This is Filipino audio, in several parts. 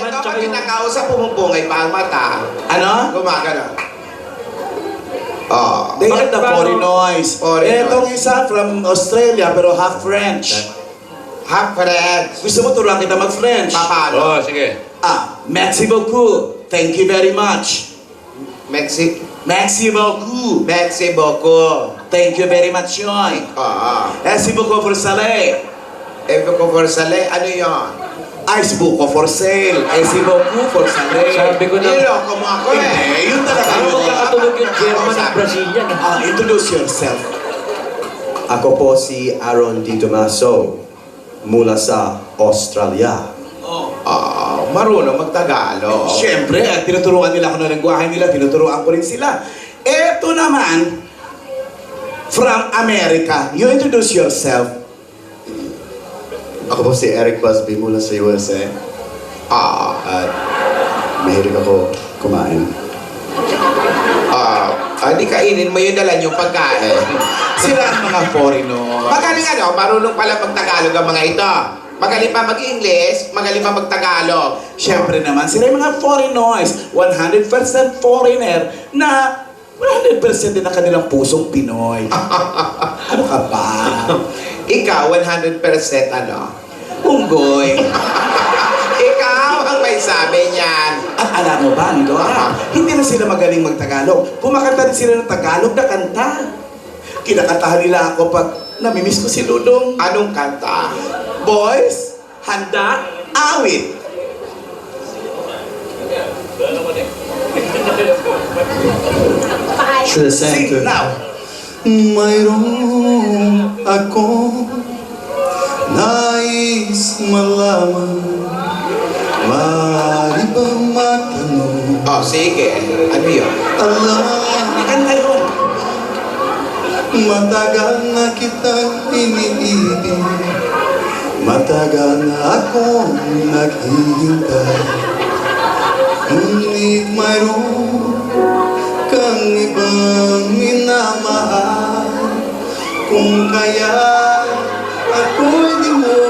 Ito tsaka pag yung... kinakausap, pumupungay pa ang mata. Ano? Gumagano. Oh. They have the Bakit foreign noise. Foreign Etong isa from Australia pero half French. Half French. Gusto mo turuan kita mag-French? Papalo. sige. Merci beaucoup. Thank you very much. Merci. Merci beaucoup. Merci beaucoup. Thank you very much yun. Merci beaucoup for sale. Ebe ko for sale. Ano yun? Ice book for sale. Merci beaucoup for sale. Sabi ko na... Niloko mo ako eh. Hindi, yun talaga Ano yun. magkakatulog yung German at Brazilian? Introduce yourself. Ako po si Aaron Di Tomaso mula sa Australia. Marunong magtagalog. Siyempre, tinuturuan nila ako ng lengguwahe nila, tinuturuan ko rin sila. Eto naman, from America, you introduce yourself. Ako po si Eric Busby mula sa USA. At mahilig ako kumain. Di kainin mo yun dala yung pagkain. Sila ang mga foreigner. Magaling marunong pala magtagalog ang mga ito. Magaling pa mag-English, magaling pa magtagalog. Siyempre naman, sila yung mga foreigners, 100% foreigner na 100% din ang kanilang pusong Pinoy. Ano ka ba? Ikaw, 100% ano? Unggoy. Ikaw ang may sabi niyan. At alam mo ba, Dora, hindi na sila magaling magtagalog. Kumakanta rin sila ng Tagalog na kanta. Kinakantahan nila ako pag namimiss ko si Ludong. Anong kanta? Boys, handa, awit. Should I Sing now. Mayroon akong nais malaman. Maaari bang matanong? Sige. Ano yun? Kanta yun. Matagal na kitang iniibig, matagal na akong naghihintay. Ngunit mayroon kang ibang minamahal. Kung kaya ako'y di mo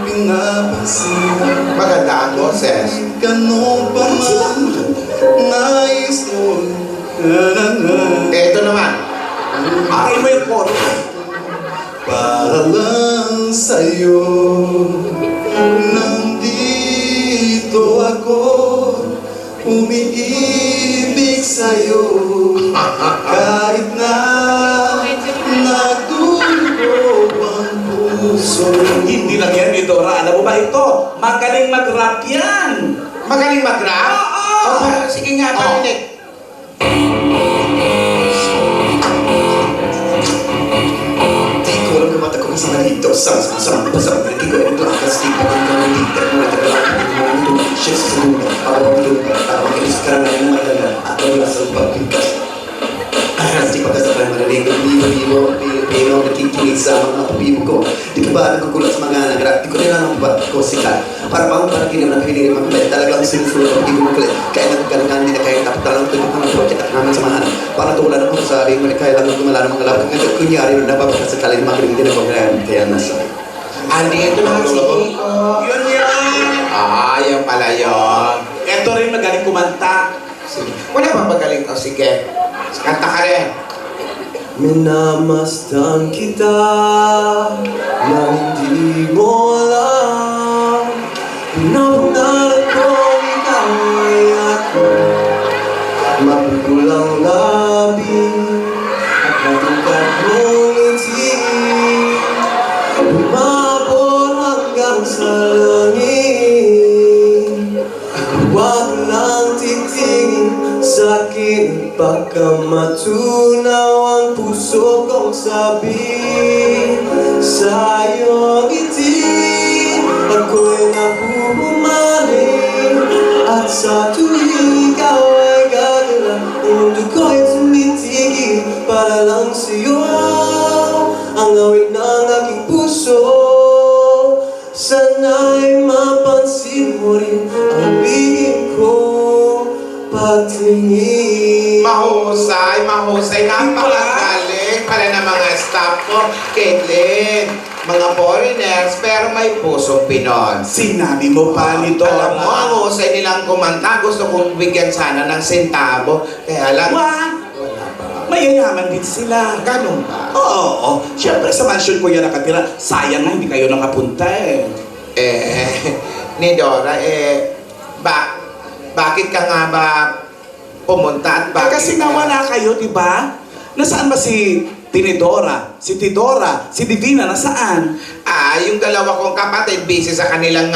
pinapansin. Maganda ang boses. Ganun pa man nais mo. Ito naman. Akin mo yung chord. Para lang sa'yo, nandito ako, umiibig sa'yo. Kahit na nagdulog ang puso. Hindi lang yan, Dora. Alam mo ba ito? Magaling mag-rap yan. Magaling mag-rap? Oo. Sige nga, parinig. Di ko alam na mata ko kasi nalito. Sarap na di ko alam na kasi di ko alam na nalito. Siya sa luna, parang luna, parang ilis ka na ng madala. At wala sa pagpikas. Di pa kasi parang malaligo, libo, pero nakikinig sa mga pabibo ko. Di ka ba nagkukulat sa mga nagrap? Di ko nila nang ba ko sikat. Para bang parang hindi naman pinili magkulit. Talagang sinusunod ang hindi ko magkulit. Kaya nagkalangan nila kahit dapat talagang tuloy ka ng project at naman samahan. Para tulan ako sa sabi, kaya lang gumala ng mga labag. Ngayon, kunyari, napapakasakali ng mga hindi na pagkakayan. Kaya nasa. Andito na si Kiko. Yun yan. Yan pala yun. Ito rin magaling kumanta. Sige. Wala bang magaling? Sige. Kanta ka rin. Minamasdan kita na hindi mo alam. Pinapangarap ko ikaw ay ako. Mapupulang labi at matungkad mong ngiti. Lumabot hanggang sa langit. Huwag lang titingin sa akin, baka matunaw ang puso kong sabi sa iyong ngiti. Ako'y nabubumaling at sa tuwing ikaw ay gagala, mundo ko'y tumitigil para lang sa'yo. Ang awit ng aking puso, sana'y mapansin mo rin ang bigin ko pagtingin. Mahusay, mahusay. Napakagaling. pala ng mga staff mo, Caitlin. Mga foreigners, pero may pusong Pinoy. Sinabi mo pa nito. Alam mo, ang husay nilang kumanta. Gusto kong bigyan sana ng sentabo. Kaya lang, Wag! Mayayaman din sila. ganun ba? Oo. Siyempre sa mansion ko yan nakatira. Sayang nga, hindi kayo nakapunta eh. Ni Dora, bakit ka nga ba pumunta at bakit? Kasi nga wala kayo, di ba? Nasaan ba si Tinidora, si Tidora, si Divina, nasaan? Yung dalawa kong kapatid, busy sa kanilang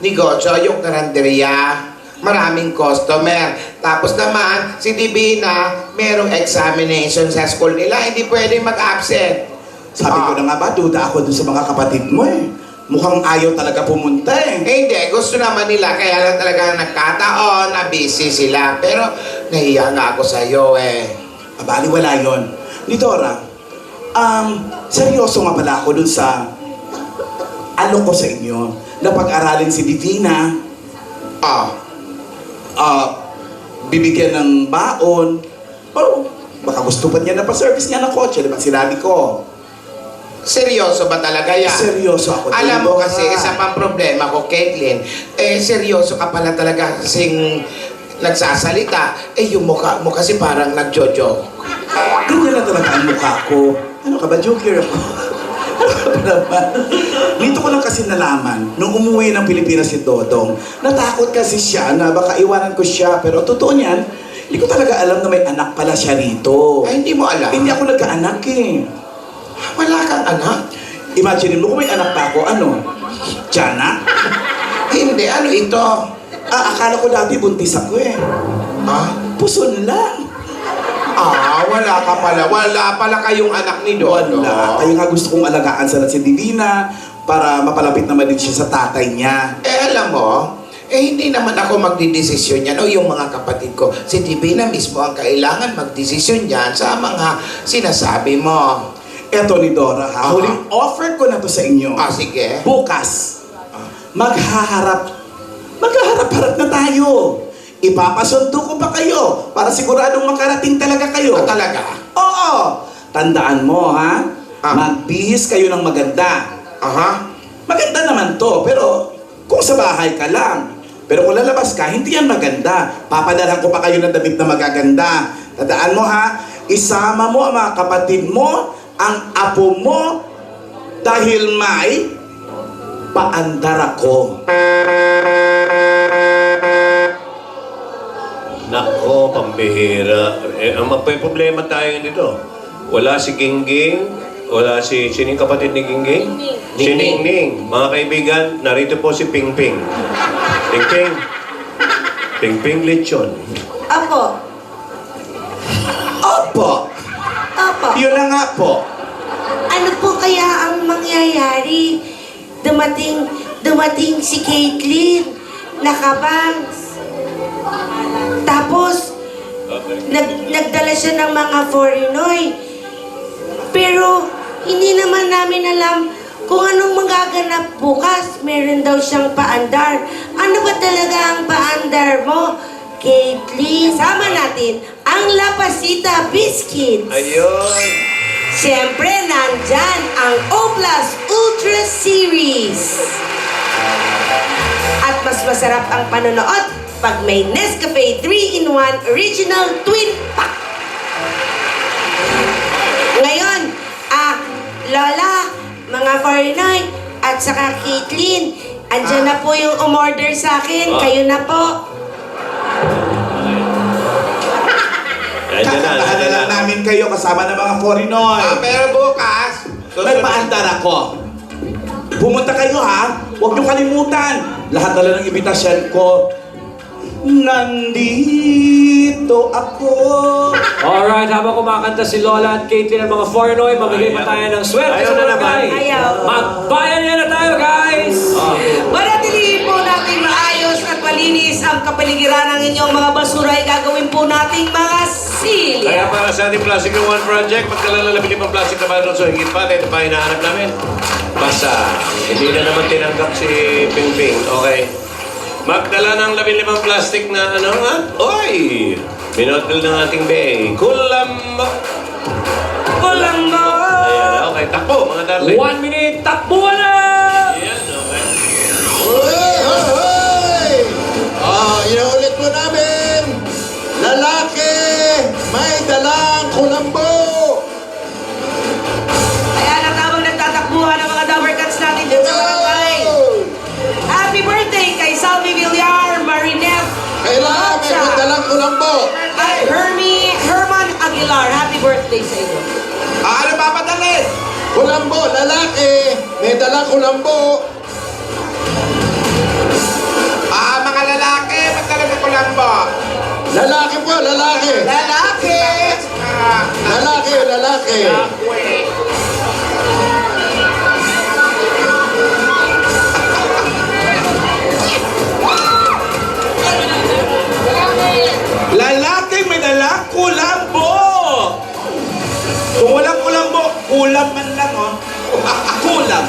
negosyo, yung karanderya. Maraming customer. Tapos naman, si Divina, merong examination sa school nila, hindi pwedeng mag-absent. Sabi ko na nga ba, duda ako dun sa mga kapatid mo eh. Mukhang ayaw talaga pumunta eh. Hindi, gusto naman nila, kaya lang talaga nagkataon na busy sila. Pero nahiya nga ako sa'yo eh. Abali, wala yun. Ni Dora, seryoso nga pala ako dun sa ko sa inyo na pag-aralin si Divina, bibigyan ng baon, o baka gusto pa niya na pa-service niya ng kotse, di ba sinabi ko? Seryoso ba talaga yan? Seryoso ako. Alam mo Dora. kasi, isa pang problema ko, Caitlin, seryoso ka pala talaga kasing nagsasalita. Yung mukha mo kasi parang nagjojo. Ganyan na talaga ang mukha ko. Ano ka ba, joker ako? Ano ka ba naman? Dito ko lang kasi nalaman, nung umuwi ng Pilipinas si Dodong, natakot kasi siya na baka iwanan ko siya. Pero totoo niyan, hindi ko talaga alam na may anak pala siya rito. Ay, hindi mo alam? Hindi ako nagkaanak eh. Wala kang anak? Imagine mo kung may anak pa ako, ano? Tiana? Hindi, ano ito? Akala ko dati buntis ako eh. Puson lang. Wala ka pala. Wala pala kayong anak ni Dodo. Wala. Kaya nga gusto kong alagaan sana si Divina para mapalapit naman din siya sa tatay niya. Alam mo, hindi naman ako magdidesisyon yan o yung mga kapatid ko. Si Divina mismo ang kailangan magdesisyon yan sa mga sinasabi mo. Eto ni Dora ha, huling offer ko na to sa inyo. Sige. Bukas, maghaharap-harap na tayo. Ipapasundo ko pa kayo para siguradong makarating talaga kayo. Talaga? Oo. Tandaan mo ha, magbihis kayo ng maganda. Maganda naman to, pero kung sa bahay ka lang. Pero kung lalabas ka, hindi yan maganda. Papadalhan ko pa kayo ng damit na magaganda. Tandaan mo ha, isama mo ang mga kapatid mo, ang apo mo, dahil may paandar ako. Nako, pambihira. May problema tayo dito. Wala si Gingging, wala si... Sining kapatid ni Gingging? Si Ningning. Mga kaibigan, narito po si Pingping. Pingping. Pingping Lechon. Apo. Opo! Apo. Yun na nga po. Ano po kaya ang mangyayari? Dumating si Caitlin. Nakabangs. Tapos, nagdala siya ng mga foreignoy. Pero, hindi naman namin alam kung anong magaganap bukas. Meron daw siyang paandar. Ano ba talaga ang paandar mo? Caitlin, sama natin ang La Pasita Biscuits. Ayun. Siyempre, nandyan ang O+ Ultra Series. At mas masarap ang panonood pag may Nescafe 3-in-1 Original Twin Pack. Ngayon, Lola, mga Forinoy, at saka Caitlin, andyan na po yung umorder sa akin. Kayo na po. Kakatahan na lang namin kayo kasama ng mga Forinoy. Pero bukas, May paandar ako. Pumunta kayo ha. Huwag niyo kalimutan. Lahat na lang ng imbitasyon ko. Nandito ako. Alright, habang kumakanta si Lola at Caitlin at mga Fornoy, mamigay pa tayo ng swerte Ayaw sa na mga naman. guys. Ayaw. Magbayan niya na tayo, guys! Manatilihin po natin maayos at malinis ang kapaligiran ng inyong mga basura ay gagawin po nating mga silya. Kaya para sa ating Plastic in One Project, magdala na 15 plastic na balon. So higit pa, ito pa hinahanap namin. Basta, hindi na naman tinanggap si Pingping. Okay. Magdala ng 15 plastic na ano ha? Oy! Binotol ng ating bay. Kulam! Kulambo! Ayan, okay. Takbo, mga darling. 1 minute, takbuhan na! Ayan, okay. Hoy! Hoy! Hoy! Inuulit po namin. Lalaki, may dalang kulambo. Ayan ang tamang nagtatakbuhan ng mga Dabber Cats natin dyan sa barangay. Happy birthday kay Salvi Villar, Marinette, Kailangan may dalang kulambo. at Herman Aguilar. Happy birthday sa inyo. Ano papadalhin? Kulambo, lalaki, may dalang kulambo. Mga lalaki, magdala ko lang ba? Lalaki po, lalaki. Lalaki! Lalaki, lalaki. Lalaki may dalang kulambo. Kung walang kulambo, kulam man lang, oh. Kulam.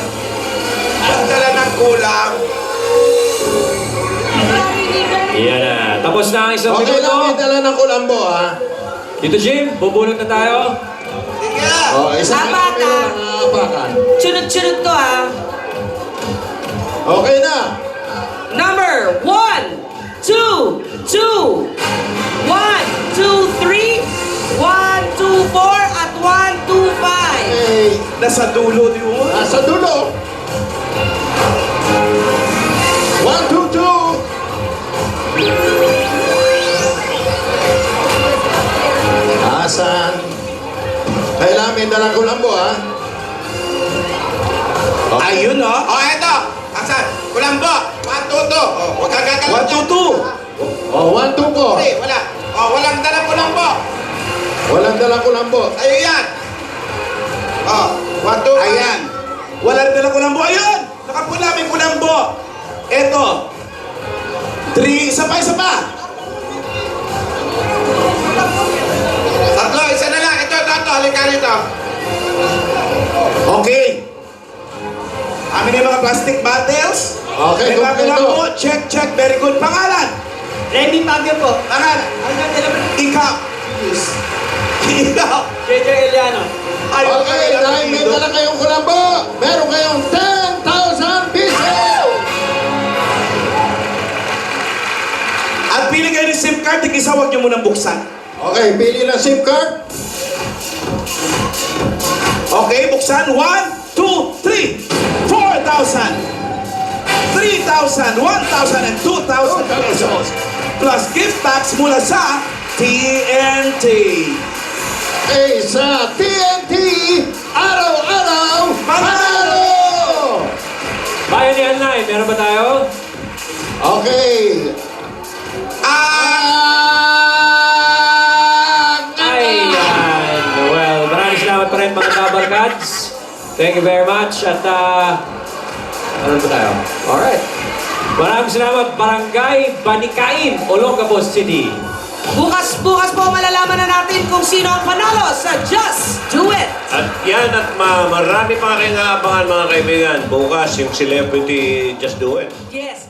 Magdala ng kulang. Yan na. Tapos na ang isang Okay lang, may minuto. dala ng kulambo, ha? Dito, Jim, bubulot na tayo. Sige! Isang Apat, kilo ah. ng apakan. Sunod-sunod to ah. Okay na. Number 1, 2, 2, 1, 2, 3, 1, 2, 4, at 1, 2, 5. Okay. Nasa dulo yun. Nasa dulo. 1, 2, 2. Asan? Kailangan may dalang kulambo, ha? Ayun, oh. Oh, eto! Asan? Kulambo! 1, 2, 2! Oh, huwag kang gagawin 1, 2, 2. Oh, 1, 2 po. Wala. Oh, walang dala kulambo! Walang dalang kulambo. Sa'yo yan! Oh, 1, 2, Ayan. Wala rin dalang kulambo. Ayun! Nakapula may kulambo. Eto. 3, isa pa, isa pa. Tatlo, isa na lang. Ito. Halika rito. Okay. Amin yung mga plastic bottles. Okay, May mga kompleto. kulambo. Check, check. Very good. Pangalan. Remy Pagyo po. Pangalan. Ikaw. Ikaw. JJ Eliano. Ayun, Okay, kailangan dahil may dito. dala kayong kulambo, meron kayong 10,000 pesos! At pili kayo ng SIM card. Tig-isa, huwag nyo munang buksan. Okay, pili ng SIM card. Okay, buksan. 1, 2, 3, 4,000, 3,000, 1,000, and 2,000 pesos. Plus gift packs mula sa TNT. Okay, sa TNT, araw-araw, manalo! Bayanihan Live, meron ba tayo? Okay. Ayan. Well, maraming salamat pa rin mga Dabber Cats. Thank you very much. At, ano ba tayo? Alright. Maraming salamat, Barangay Banikain, Olongapo City. Bukas po malalaman na natin kung sino ang panalo sa Just Do It. At yan, at marami pa kayong aabangan mga kaibigan. Bukas, yung celebrity Just Do It. Yes.